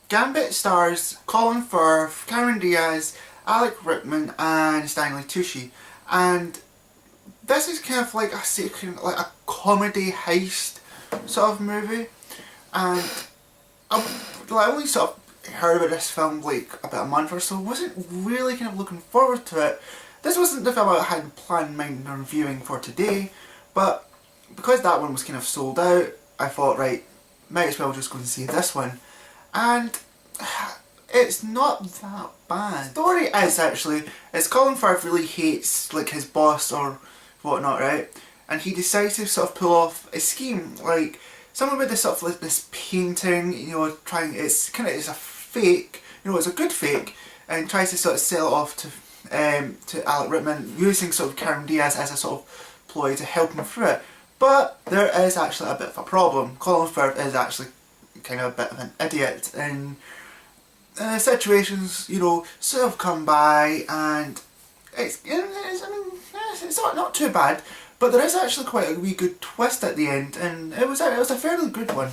Gambit stars Colin Firth, Diaz, Rickman and Stanley Tucci, and this is kind of like a comedy heist sort of movie, and I only sort of heard about this film like about a month or so, wasn't really kind of looking forward to it. This wasn't the film I had planned mind on reviewing for today, but because that one was kind of sold out, I thought, right, might as well just go and see this one. And it's not that bad. The story is Colin Firth really hates like his boss or whatnot, right? And he decides to sort of pull off a scheme, like someone with this sort of like this painting, you know, it's a fake, you know, it's a good fake, and tries to sort of sell it off to Rickman, using sort of Cameron Diaz as a sort of ploy to help him through it. But there is actually a bit of a problem. Colin Firth is actually kind of a bit of an idiot in situations, you know, sort of come by, and it's not too bad, but there is actually quite a wee good twist at the end, and it was a fairly good one.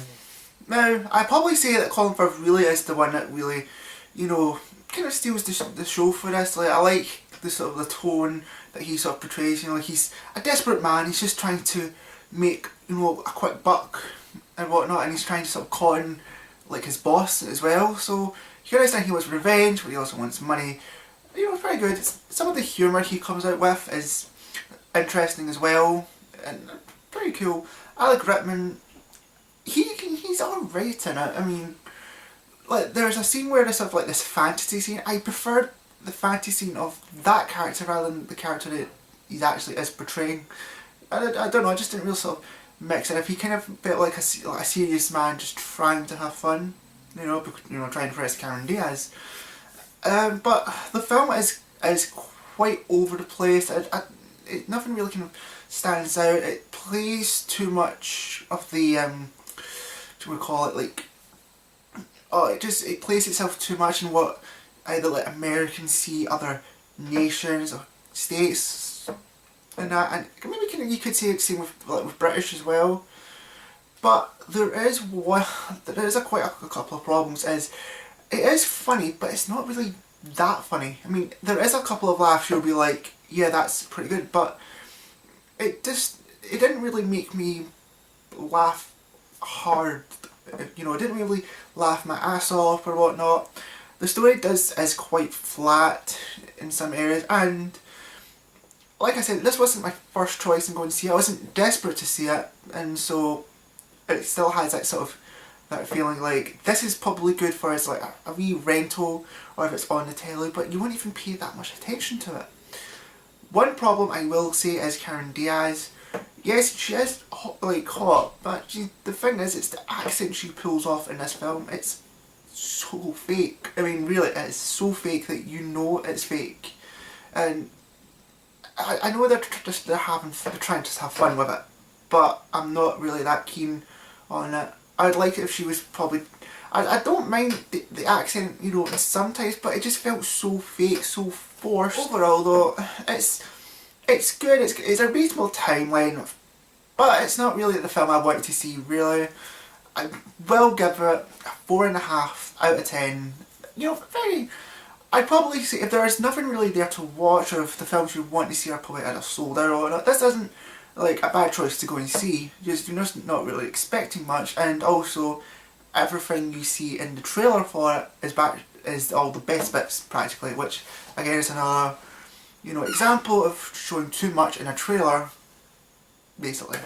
Now, I'd probably say that Colin Firth really is the one that really, you know, kind of steals the show for this. Like, I like the sort of the tone that he sort of portrays. You know, he's a desperate man. He's just trying to make, you know, a quick buck and whatnot, and he's trying to sort of con like his boss as well. So you understand he wants revenge, but he also wants money. You know, it's very good. Some of the humour he comes out with is interesting as well, and pretty cool. Rickman, he's alright in it. I mean, like, there's a scene where there's sort of like this fantasy scene. I preferred the fantasy scene of that character rather than the character that he actually is portraying. I don't know, I just didn't really sort of mix it up. He kind of felt like a serious man just trying to have fun, you know, trying to impress Cameron Diaz. But the film is quite over the place. Nothing really kind of stands out. It plays too much of the what we call it, like, it plays itself too much in what either like Americans see other nations or states and that, and maybe you could say it's same with British as well. But there is quite a couple of problems. It is funny, but it's not really that funny. I mean, there is a couple of laughs you'll be like, yeah, that's pretty good, but it didn't really make me laugh hard. You know, I didn't really laugh my ass off or whatnot. The story is quite flat in some areas, and like I said, this wasn't my first choice in going to see it. I wasn't desperate to see it, and so it still has that sort of that feeling like this is probably good for as like a wee rental, or if it's on the telly, but you won't even pay that much attention to it. One problem I will say is Cameron Diaz. Yes, she is hot, but the thing is, it's the accent she pulls off in this film. It's so fake. I mean, really, it is so fake that you know it's fake. And I know they're trying to have fun with it, but I'm not really that keen on it. I'd like it if she was probably. I don't mind the accent, you know, sometimes, but it just felt so fake, so forced. Overall, though, it's good. It's a reasonable timeline, but it's not really the film I wanted to see. Really, I will give it a 4.5 out of 10. You know, I'd probably say if there is nothing really there to watch, or if the films you want to see are probably either sold out or whatnot, this isn't like a bad choice to go and see. You're just not really expecting much, and also everything you see in the trailer for it is all the best bits practically, which again is another, you know, example of showing too much in a trailer, basically.